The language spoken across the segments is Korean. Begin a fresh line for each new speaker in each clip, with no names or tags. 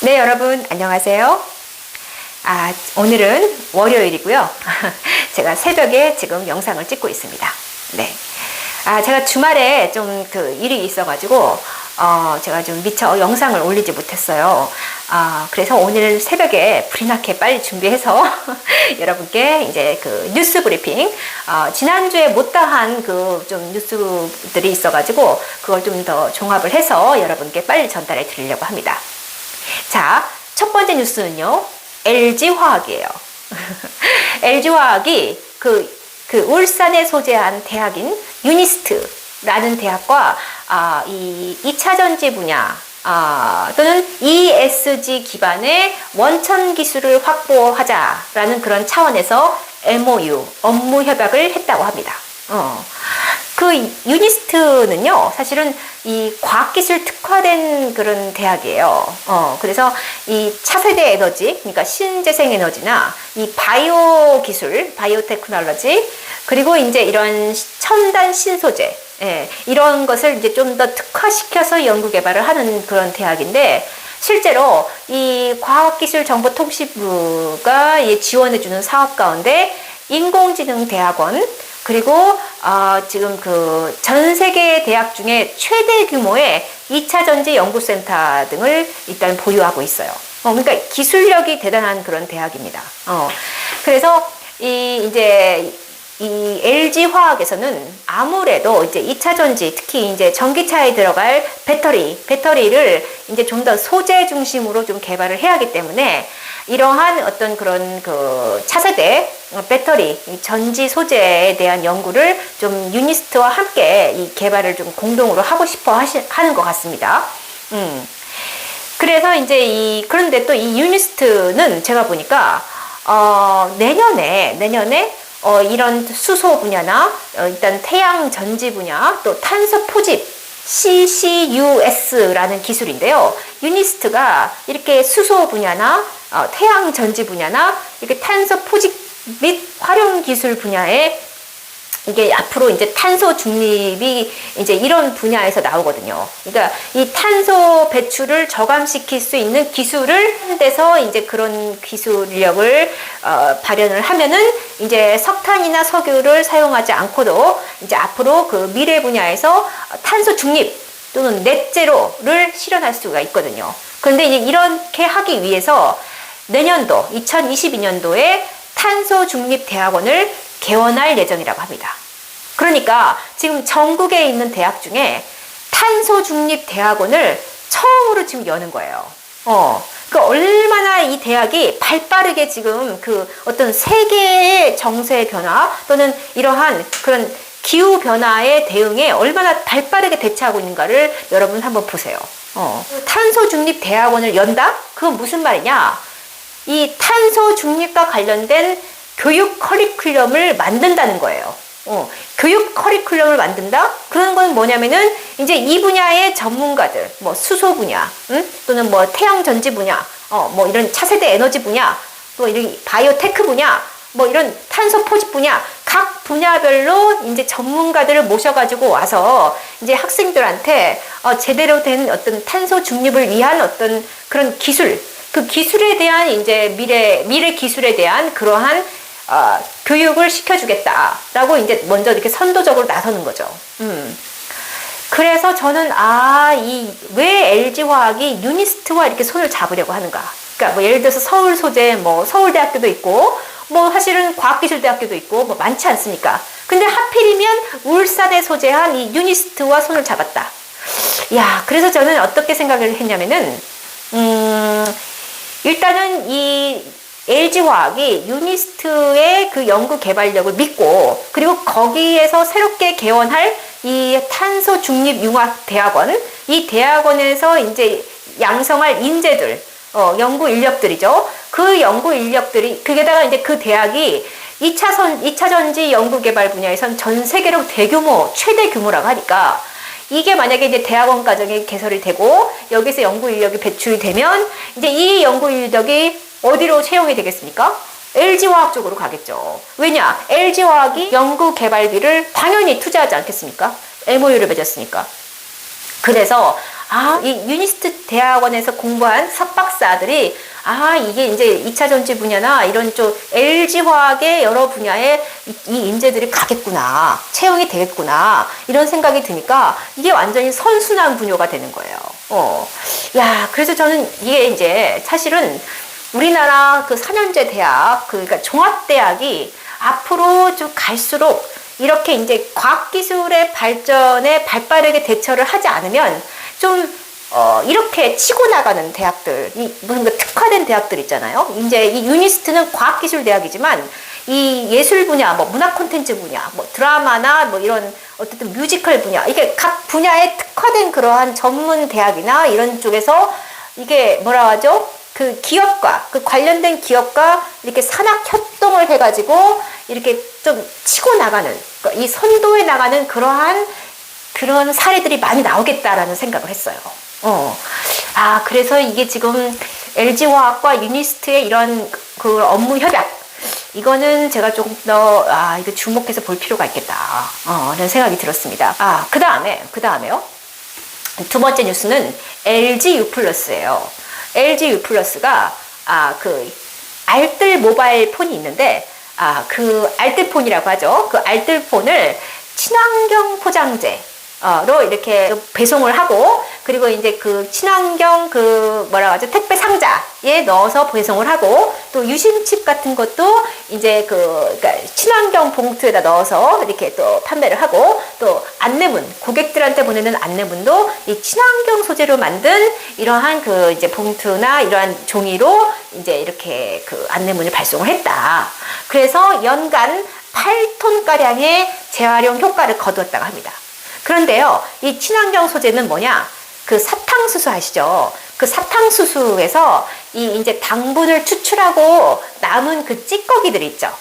네, 여러분 안녕하세요. 오늘은 월요일이고요. 제가 새벽에 지금 영상을 찍고 있습니다. 네. 제가 주말에 좀 일이 있어가지고 제가 좀 미처 영상을 올리지 못했어요. 그래서 오늘 새벽에 불이 나게 빨리 준비해서 여러분께 이제 뉴스 브리핑, 지난주에 못다한 좀 뉴스들이 있어가지고 그걸 좀 더 종합을 해서 여러분께 빨리 전달해 드리려고 합니다. 자, 첫 번째 뉴스는요, LG화학이에요. LG화학이 울산에 소재한 대학인 유니스트라는 대학과 이 2차 전지 분야 또는 ESG 기반의 원천 기술을 확보하자라는 그런 차원에서 MOU, 업무 협약을 했다고 합니다. 유니스트는요, 사실은 이 과학기술 특화된 그런 대학이에요. 그래서 이 차세대 에너지, 그러니까 신재생 에너지나 이 바이오 기술, 바이오 테크놀로지, 그리고 이제 이런 첨단 신소재, 이런 것을 이제 좀 더 특화시켜서 연구 개발을 하는 그런 대학인데, 실제로 이 과학기술정보통신부가 지원해주는 사업 가운데 인공지능대학원, 그리고 지금 전 세계 대학 중에 최대 규모의 2차 전지 연구센터 등을 일단 보유하고 있어요. 그러니까 기술력이 대단한 그런 대학입니다. 그래서 이제 이 LG 화학에서는 아무래도 이제 2차 전지, 특히 이제 전기차에 들어갈 배터리를 이제 좀 더 소재 중심으로 좀 개발을 해야 하기 때문에 이러한 어떤 그런 차세대 배터리, 전지 소재에 대한 연구를 좀 유니스트와 함께 이 개발을 좀 공동으로 하고 싶어 하는 것 같습니다. 그래서 이제 그런데 또 이 유니스트는 제가 보니까, 내년에 이런 수소 분야나, 일단 태양 전지 분야, 또 탄소 포집, CCUS라는 기술인데요. 유니스트가 이렇게 수소 분야나, 태양 전지 분야나, 이렇게 탄소 포집 및 활용 기술 분야에 이게 앞으로 이제 탄소 중립이 이제 이런 분야에서 나오거든요. 그러니까 이 탄소 배출을 저감시킬 수 있는 기술을 한데서 이제 그런 기술력을 발현을 하면은 이제 석탄이나 석유를 사용하지 않고도 이제 앞으로 미래 분야에서 탄소 중립 또는 넷제로를 실현할 수가 있거든요. 그런데 이제 이렇게 하기 위해서 내년도 2022년도에 탄소 중립 대학원을 개원할 예정이라고 합니다. 그러니까 지금 전국에 있는 대학 중에 탄소 중립 대학원을 처음으로 지금 여는 거예요. 그러니까 얼마나 이 대학이 발빠르게 지금 어떤 세계의 정세 변화 또는 이러한 그런 기후 변화에 대응에 얼마나 발빠르게 대처하고 있는가를 여러분 한번 보세요. 탄소 중립 대학원을 연다? 그건 무슨 말이냐? 이 탄소 중립과 관련된 교육 커리큘럼을 만든다는 거예요. 교육 커리큘럼을 만든다? 그런 건 뭐냐면은 이제 이 분야의 전문가들, 뭐 수소 분야, 또는 뭐 태양 전지 분야, 뭐 이런 차세대 에너지 분야, 또 이런 바이오테크 분야, 뭐 이런 탄소 포집 분야, 각 분야별로 이제 전문가들을 모셔가지고 와서 이제 학생들한테 제대로 된 어떤 탄소 중립을 위한 어떤 그런 기술, 그 기술에 대한 이제 미래 기술에 대한 그러한 교육을 시켜주겠다라고 이제 먼저 이렇게 선도적으로 나서는 거죠. 그래서 저는 왜 LG화학이 유니스트와 이렇게 손을 잡으려고 하는가? 그러니까 뭐 예를 들어서 서울 소재, 뭐 서울대학교도 있고, 뭐 사실은 과학기술대학교도 있고, 뭐 많지 않습니까? 근데 하필이면 울산에 소재한 이 유니스트와 손을 잡았다. 그래서 저는 어떻게 생각을 했냐면은, 일단은 이 LG화학이 유니스트의 연구 개발력을 믿고, 그리고 거기에서 새롭게 개원할 이 탄소 중립 융합 대학원, 이 대학원에서 이제 양성할 인재들, 연구 인력들이죠. 그 연구 인력들이, 그게다가 이제 그 대학이 2차 전지 연구 개발 분야에선 전 세계로 최대 규모라고 하니까, 이게 만약에 이제 대학원 과정이 개설이 되고 여기서 연구 인력이 배출이 되면 이제 이 연구 인력이 어디로 채용이 되겠습니까? LG화학 쪽으로 가겠죠. 왜냐? LG화학이 연구 개발비를 당연히 투자하지 않겠습니까? MOU를 맺었으니까. 그래서 이 유니스트 대학원에서 공부한 석박사들이 이게 이제 2차 전지 분야나 이런 쪽 LG화학의 여러 분야에 이 인재들이 가겠구나, 채용이 되겠구나, 이런 생각이 드니까 이게 완전히 선순환 분야가 되는 거예요. 그래서 저는 이게 이제 사실은 우리나라 그 4년제 대학, 그러니까 종합대학이 앞으로 좀 갈수록 이렇게 이제 과학기술의 발전에 발빠르게 대처를 하지 않으면 좀 이렇게 치고 나가는 대학들, 무슨 그 특화된 대학들 있잖아요. 이제 이 유니스트는 과학기술 대학이지만 이 예술 분야, 뭐 문화 콘텐츠 분야, 뭐 드라마나 뭐 이런 어쨌든 뮤지컬 분야, 이게 각 분야에 특화된 그러한 전문 대학이나 이런 쪽에서 이게 뭐라 하죠? 그 기업과, 그 관련된 기업과 이렇게 산학 협동을 해가지고 이렇게 좀 치고 나가는, 이 선도에 나가는 그런 사례들이 많이 나오겠다라는 생각을 했어요. 그래서 이게 지금 LG화학과 유니스트의 이런 그 업무 협약, 이거는 제가 조금 더, 이거 주목해서 볼 필요가 있겠다. 라는 생각이 들었습니다. 그 다음에요. 두 번째 뉴스는 LG U+예요. LG U+가, 그, 알뜰 모바일 폰이 있는데, 그 알뜰폰이라고 하죠. 그 알뜰폰을 친환경 포장재로 이렇게 배송을 하고, 그리고 이제 그 친환경 그 뭐라고 하죠? 택배 상자에 넣어서 배송을 하고, 또 유심칩 같은 것도 이제 그러니까 친환경 봉투에다 넣어서 이렇게 또 판매를 하고, 또 안내문, 고객들한테 보내는 안내문도 이 친환경 소재로 만든 이러한 그 이제 봉투나 이러한 종이로 이제 이렇게 그 안내문을 발송을 했다. 그래서 연간 8톤가량의 재활용 효과를 거두었다고 합니다. 그런데요, 이 친환경 소재는 뭐냐? 그 사탕수수 아시죠? 그 사탕수수에서 이 이제 당분을 추출하고 남은 그 찌꺼기들 있죠?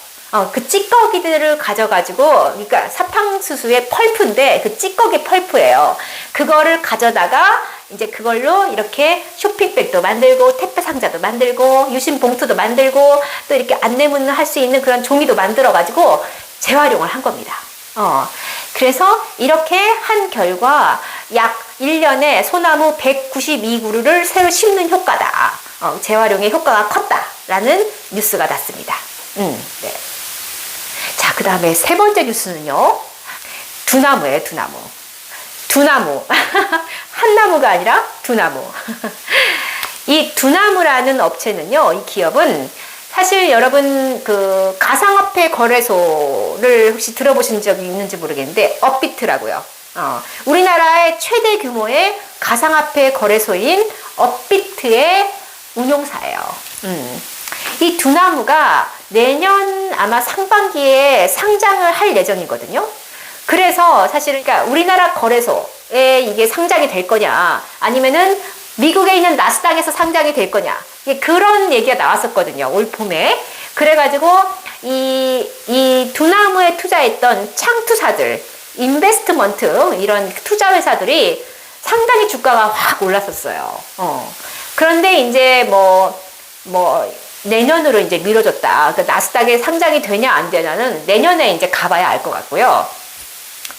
그 찌꺼기들을 가져가지고, 그러니까 사탕수수의 펄프인데 그 찌꺼기 펄프예요. 그거를 가져다가 이제 그걸로 이렇게 쇼핑백도 만들고, 택배 상자도 만들고, 유심 봉투도 만들고, 또 이렇게 안내문을 할 수 있는 그런 종이도 만들어가지고 재활용을 한 겁니다. 그래서 이렇게 한 결과 약 1년에 소나무 192그루를 새로 심는 효과다. 재활용의 효과가 컸다라는 뉴스가 났습니다. 네. 자, 그 다음에 세 번째 뉴스는요. 두나무예요, 두나무. 두나무. 한 나무가 아니라 두나무. 이 두나무라는 업체는요, 이 기업은 사실 여러분 그 가상화폐 거래소를 혹시 들어보신 적이 있는지 모르겠는데 업비트라고요. 우리나라의 최대 규모의 가상화폐 거래소인 업비트의 운용사예요. 이 두나무가 내년 아마 상반기에 상장을 할 예정이거든요. 그래서 사실은 그러니까 우리나라 거래소에 이게 상장이 될 거냐, 아니면은 미국에 있는 나스닥에서 상장이 될 거냐, 그런 얘기가 나왔었거든요, 올 봄에. 그래가지고 이 두나무에 투자했던 창투사들, 인베스트먼트 이런 투자 회사들이 상당히 주가가 확 올랐었어요. 그런데 이제 뭐 내년으로 이제 미뤄졌다. 그 나스닥에 상장이 되냐 안 되냐는 내년에 이제 가봐야 알 것 같고요.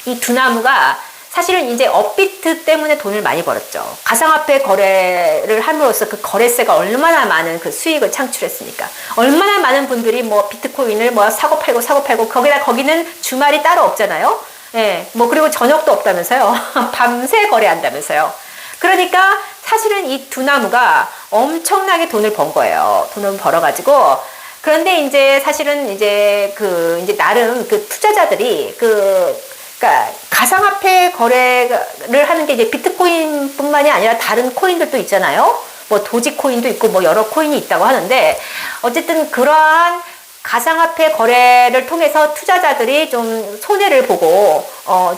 이 두나무가 사실은 이제 업비트 때문에 돈을 많이 벌었죠. 가상화폐 거래를 함으로써 그 거래세가 얼마나 많은 그 수익을 창출했으니까. 얼마나 많은 분들이 뭐 비트코인을 뭐 사고 팔고 거기는 주말이 따로 없잖아요. 예, 뭐 그리고 저녁도 없다면서요. 밤새 거래한다면서요. 그러니까 사실은 이 두나무가 엄청나게 돈을 번 거예요. 돈을 벌어가지고. 그런데 이제 사실은 이제 이제 나름 그 투자자들이 그러니까 가상화폐 거래를 하는 게 이제 비트코인뿐만이 아니라 다른 코인들도 있잖아요. 뭐 도지코인도 있고 뭐 여러 코인이 있다고 하는데, 어쨌든 그러한 가상화폐 거래를 통해서 투자자들이 좀 손해를 보고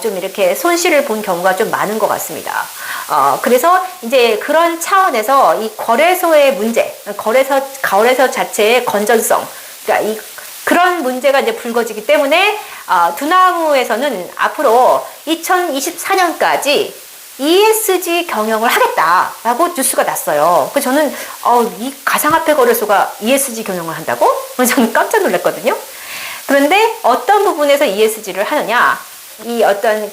좀 이렇게 손실을 본 경우가 좀 많은 것 같습니다. 그래서 이제 그런 차원에서 이 거래소의 문제, 거래소 자체의 건전성, 그러니까 그런 문제가 이제 불거지기 때문에 두나무에서는 앞으로 2024년까지 ESG 경영을 하겠다라고 뉴스가 났어요. 그래서 저는 이 가상화폐 거래소가 ESG 경영을 한다고? 저는 깜짝 놀랐거든요. 그런데 어떤 부분에서 ESG를 하느냐? 이 어떤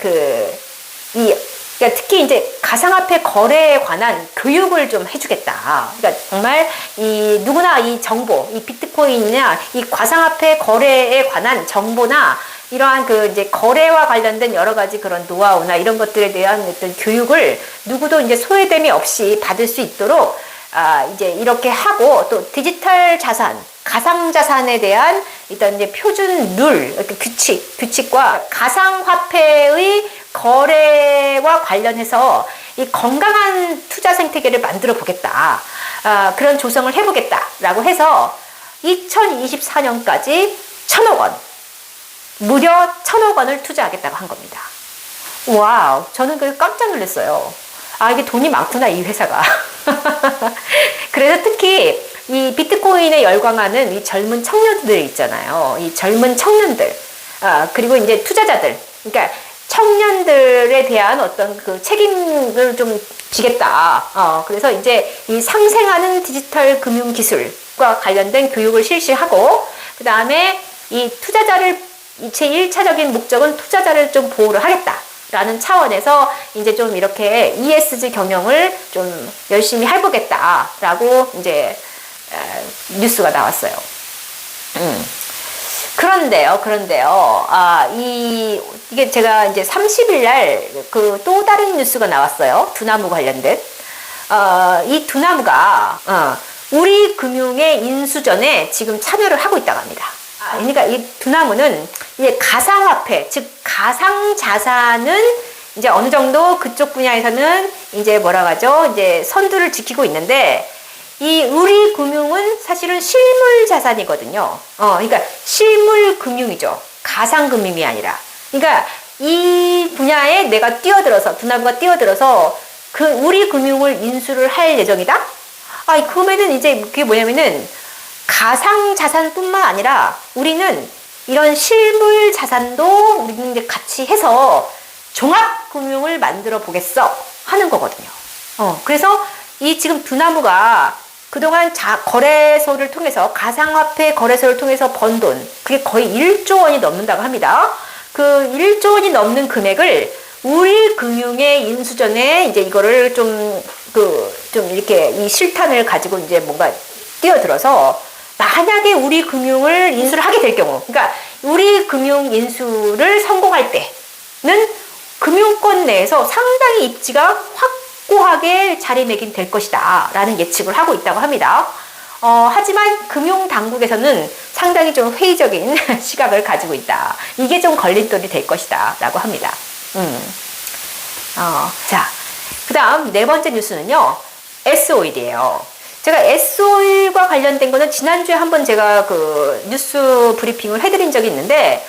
이 그러니까 특히 이제 가상화폐 거래에 관한 교육을 좀 해주겠다. 그러니까 정말 이 누구나 이 정보, 이 비트코인이나 이 가상화폐 거래에 관한 정보나 이러한 그 이제 거래와 관련된 여러 가지 그런 노하우나 이런 것들에 대한 어떤 교육을 누구도 이제 소외됨이 없이 받을 수 있도록 이제 이렇게 하고, 또 디지털 자산, 가상 자산에 대한 일단 이제 표준 룰, 규칙과 가상화폐의 거래와 관련해서 이 건강한 투자 생태계를 만들어 보겠다. 그런 조성을 해보겠다라고 해서 2024년까지 1,000억 원, 무려 1,000억 원을 투자하겠다고 한 겁니다. 와우, 저는 그 깜짝 놀랐어요. 이게 돈이 많구나, 이 회사가. 그래서 특히 이 비트코인에 열광하는 이 젊은 청년들 있잖아요. 이 젊은 청년들, 그리고 이제 투자자들, 그러니까 청년들에 대한 어떤 그 책임을 좀 지겠다. 그래서 이제 이 상생하는 디지털 금융 기술과 관련된 교육을 실시하고, 그 다음에 이 투자자를, 제 1차적인 목적은 투자자를 좀 보호를 하겠다 라는 차원에서 이제 좀 이렇게 ESG 경영을 좀 열심히 해보겠다라고 이제 뉴스가 나왔어요. 그런데요. 이게 제가 이제 30일 날 그 또 다른 뉴스가 나왔어요. 두나무 관련된. 이 두나무가 우리 금융의 인수전에 지금 참여를 하고 있다고 합니다. 그러니까 이 두나무는 이제 가상화폐, 즉 가상자산은 이제 어느 정도 그쪽 분야에서는 이제 뭐라 하죠? 이제 선두를 지키고 있는데, 이 우리 금융은 사실은 실물 자산이거든요. 그러니까 실물 금융이죠. 가상 금융이 아니라. 그러니까 이 분야에 내가 두나무가 뛰어들어서 그 우리 금융을 인수를 할 예정이다? 그러면은 이제 그게 뭐냐면은 가상 자산뿐만 아니라 우리는 이런 실물 자산도 우리는 이제 같이 해서 종합 금융을 만들어 보겠어 하는 거거든요. 그래서 이 지금 두나무가 그동안 거래소를 통해서, 가상화폐 거래소를 통해서 번 돈, 그게 거의 1조 원이 넘는다고 합니다. 그 1조 원이 넘는 금액을 우리 금융의 인수전에 이제 이거를 좀 이렇게 이 실탄을 가지고 이제 뭔가 뛰어들어서, 만약에 우리 금융을 인수를 하게 될 경우, 그러니까 우리 금융 인수를 성공할 때는 금융권 내에서 상당히 입지가 확고하게 자리매김될 것이다 라는 예측을 하고 있다고 합니다. 하지만 금융당국에서는 상당히 좀 회의적인 시각을 가지고 있다. 이게 좀 걸림돌이 될 것이다 라고 합니다. 자, 그 다음 네 번째 뉴스는요, S-오일이에요. 제가 S-오일과 관련된 거는 지난주에 한번 제가 그 뉴스 브리핑을 해드린 적이 있는데,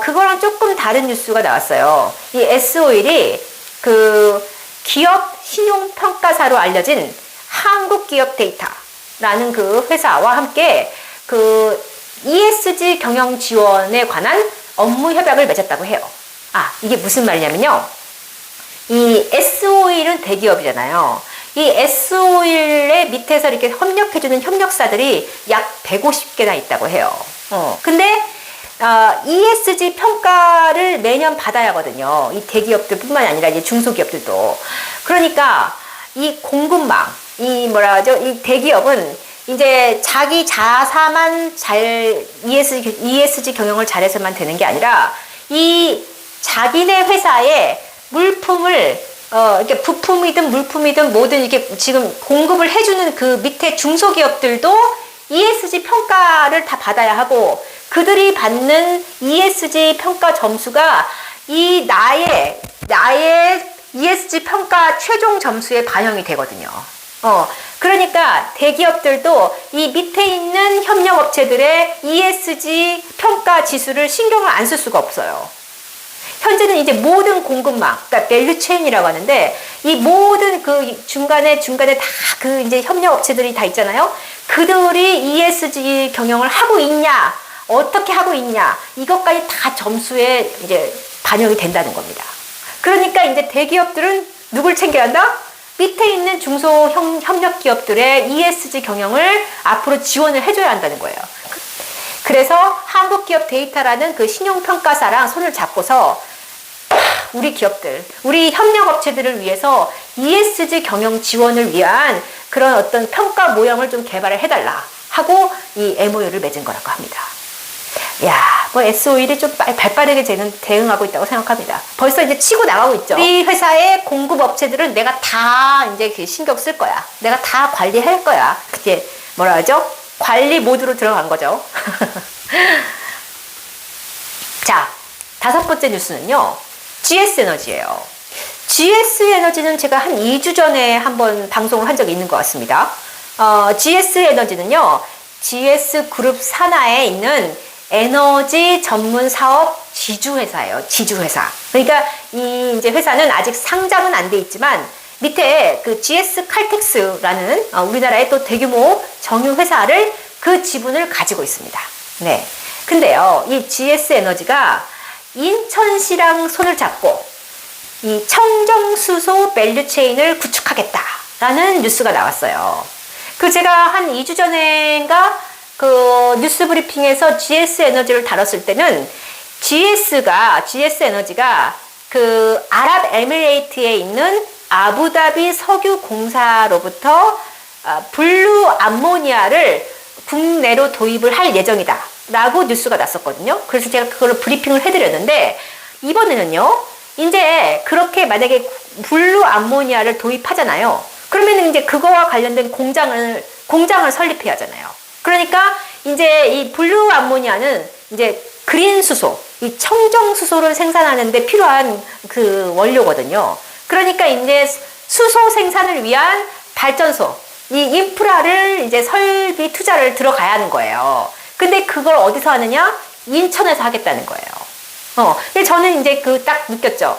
그거랑 조금 다른 뉴스가 나왔어요. 이 S-오일이 그 기업 신용평가사로 알려진 한국기업데이터라는 그 회사와 함께 그 ESG 경영 지원에 관한 업무 협약을 맺었다고 해요. 이게 무슨 말이냐면요, 이 S-오일은 대기업이잖아요. 이 S-오일의 밑에서 이렇게 협력해주는 협력사들이 약 150개나 있다고 해요. 근데 ESG 평가를 매년 받아야 하거든요. 이 대기업들뿐만 아니라 이제 중소기업들도. 그러니까 이 공급망, 이 대기업은 이제 자기 자사만 잘 ESG 경영을 잘해서만 되는 게 아니라, 이 자기네 회사의 물품을 이렇게 부품이든 물품이든 뭐든 이렇게 지금 공급을 해주는 그 밑에 중소기업들도 ESG 평가를 다 받아야 하고, 그들이 받는 ESG 평가 점수가 이 나의 ESG 평가 최종 점수에 반영이 되거든요. 그러니까 대기업들도 이 밑에 있는 협력업체들의 ESG 평가 지수를 신경을 안 쓸 수가 없어요. 현재는 이제 모든 공급망, 그러니까 밸류 체인이라고 하는데, 이 모든 그 중간에 다 그 이제 협력업체들이 다 있잖아요. 그들이 ESG 경영을 하고 있냐, 어떻게 하고 있냐, 이것까지 다 점수에 이제 반영이 된다는 겁니다. 그러니까 이제 대기업들은 누굴 챙겨야 한다? 밑에 있는 중소 협력 기업들의 ESG 경영을 앞으로 지원을 해줘야 한다는 거예요. 그래서 한국기업 데이터라는 그 신용평가사랑 손을 잡고서 우리 기업들, 우리 협력업체들을 위해서 ESG 경영 지원을 위한 그런 어떤 평가 모형을 좀 개발을 해달라 하고 이 MOU를 맺은 거라고 합니다. 야, 뭐 S-오일이 좀 발빠르게 대응하고 있다고 생각합니다. 벌써 이제 치고 나가고 있죠. 우리 회사의 공급 업체들은 내가 다 이제 신경 쓸 거야. 내가 다 관리할 거야. 그게 뭐라 하죠? 관리 모드로 들어간 거죠. 자, 5번째 뉴스는요. GS에너지예요. GS에너지는 제가 한 2주 전에 한번 방송을 한 적이 있는 것 같습니다. GS에너지는요. GS그룹 산하에 있는 에너지 전문 사업 지주회사예요. 지주회사. 그러니까 이 이제 회사는 아직 상장은 안 돼 있지만 밑에 그 GS 칼텍스라는 우리나라의 또 대규모 정유 회사를 그 지분을 가지고 있습니다. 네. 근데요, 이 GS 에너지가 인천시랑 손을 잡고 이 청정수소 밸류체인을 구축하겠다라는 뉴스가 나왔어요. 그 제가 한 2주 전인가 그 뉴스 브리핑에서 GS 에너지를 다뤘을 때는 GS 에너지가 그 아랍에미레이트에 있는 아부다비 석유공사로부터 블루 암모니아를 국내로 도입을 할 예정이다 라고 뉴스가 났었거든요. 그래서 제가 그걸로 브리핑을 해드렸는데 이번에는요, 이제 그렇게 만약에 블루 암모니아를 도입하잖아요. 그러면 이제 그거와 관련된 공장을 설립해야 하잖아요. 그러니까 이제 이 블루 암모니아는 이제 그린 수소, 이 청정 수소를 생산하는데 필요한 그 원료거든요. 그러니까 이제 수소 생산을 위한 발전소, 이 인프라를 이제 설비 투자를 들어가야 하는 거예요. 근데 그걸 어디서 하느냐? 인천에서 하겠다는 거예요. 근데 저는 이제 딱 느꼈죠.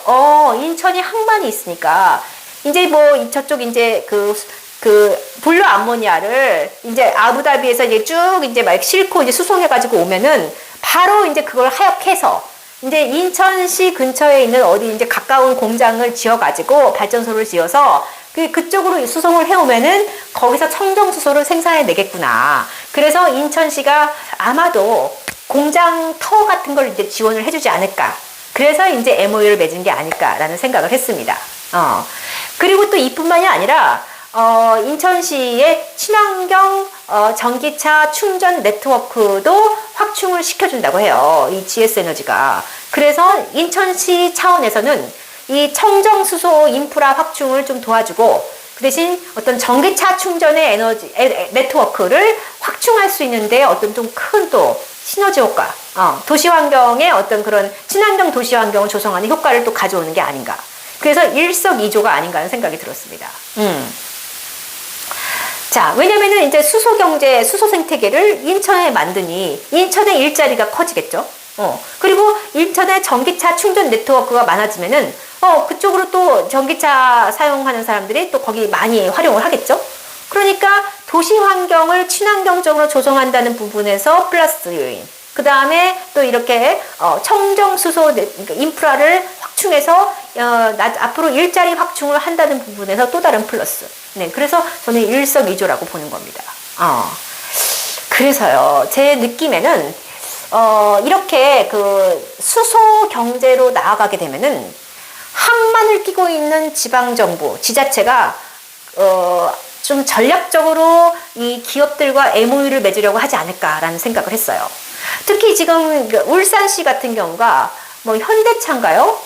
인천이 항만이 있으니까 이제 뭐 저쪽 이제 그 블루 암모니아를 이제 아부다비에서 이제 쭉 이제 막 싣고 이제 수송해가지고 오면은 바로 이제 그걸 하역해서 이제 인천시 근처에 있는 어디 이제 가까운 공장을 지어가지고 발전소를 지어서 그쪽으로 수송을 해오면은 거기서 청정수소를 생산해 내겠구나. 그래서 인천시가 아마도 공장 터 같은 걸 이제 지원을 해주지 않을까. 그래서 이제 MOU를 맺은 게 아닐까라는 생각을 했습니다. 그리고 또 이뿐만이 아니라 인천시의 친환경 전기차 충전 네트워크도 확충을 시켜준다고 해요. 이 GS에너지가. 그래서 인천시 차원에서는 이 청정수소 인프라 확충을 좀 도와주고 그 대신 어떤 전기차 충전의 에너지 네트워크를 확충할 수 있는데 어떤 좀 큰 또 시너지 효과, 도시 환경의 어떤 그런 친환경 도시 환경을 조성하는 효과를 또 가져오는 게 아닌가. 그래서 일석이조가 아닌가 하는 생각이 들었습니다. 자, 왜냐면은 이제 수소 경제, 수소 생태계를 인천에 만드니 인천의 일자리가 커지겠죠. 그리고 인천에 전기차 충전 네트워크가 많아지면은 그쪽으로 또 전기차 사용하는 사람들이 또 거기 많이 활용을 하겠죠. 그러니까 도시 환경을 친환경적으로 조성한다는 부분에서 플러스 요인. 그 다음에 또 이렇게 청정수소 인프라를 확충해서 앞으로 일자리 확충을 한다는 부분에서 또 다른 플러스. 네, 그래서 저는 일석이조라고 보는 겁니다. 그래서요, 제 느낌에는 이렇게 그 수소 경제로 나아가게 되면은 항만을 끼고 있는 지방정부, 지자체가 좀 전략적으로 이 기업들과 MOU를 맺으려고 하지 않을까라는 생각을 했어요. 특히 지금 울산시 같은 경우가 뭐 현대차인가요?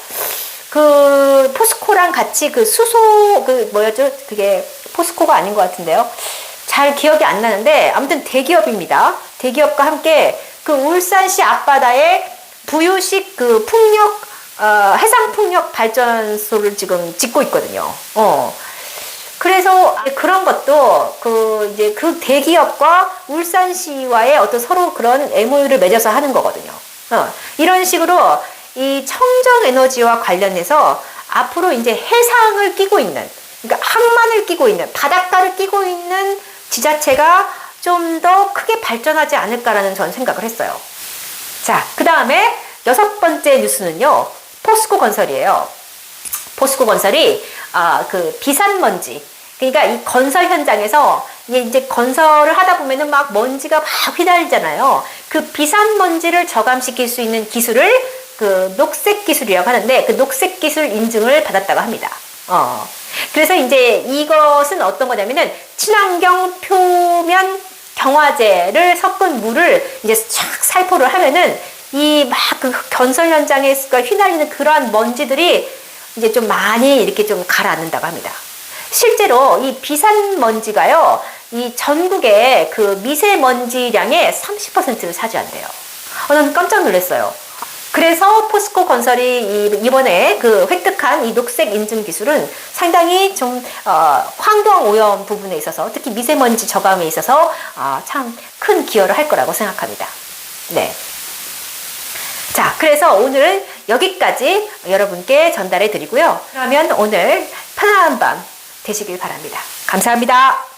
그 포스코랑 같이 그 수소 뭐였죠? 그게 포스코가 아닌 것 같은데요. 잘 기억이 안 나는데 아무튼 대기업입니다. 대기업과 함께 그 울산시 앞바다에 부유식 그 해상 풍력 발전소를 지금 짓고 있거든요. 그래서 그런 것도 이제 그 대기업과 울산시와의 어떤 서로 그런 MOU를 맺어서 하는 거거든요. 이런 식으로 이 청정 에너지와 관련해서 앞으로 이제 해상을 끼고 있는, 그러니까 항만을 끼고 있는, 바닷가를 끼고 있는 지자체가 좀 더 크게 발전하지 않을까라는 저는 생각을 했어요. 자, 그 다음에 6번째 뉴스는요, 포스코 건설이에요. 포스코 건설이 그 비산먼지, 그러니까 이 건설 현장에서 이제 건설을 하다 보면은 막 먼지가 막 휘날리잖아요. 그 비산먼지를 저감시킬 수 있는 기술을 그 녹색 기술이라고 하는데 그 녹색 기술 인증을 받았다고 합니다. 그래서 이제 이것은 어떤 거냐면은 친환경 표면 경화제를 섞은 물을 이제 쫙 살포를 하면은 이 막 그 건설 현장에 휘날리는 그러한 먼지들이 이제 좀 많이 이렇게 좀 가라앉는다고 합니다. 실제로 이 비산먼지가요, 이 전국의 그 미세먼지량의 30%를 차지한대요. 난 깜짝 놀랐어요. 그래서 포스코 건설이 이번에 그 획득한 이 녹색 인증 기술은 상당히 좀 환경 오염 부분에 있어서, 특히 미세먼지 저감에 있어서 참 큰 기여를 할 거라고 생각합니다. 네. 자, 그래서 오늘은 여기까지 여러분께 전달해 드리고요. 그러면 오늘 편안한 밤 되시길 바랍니다. 감사합니다.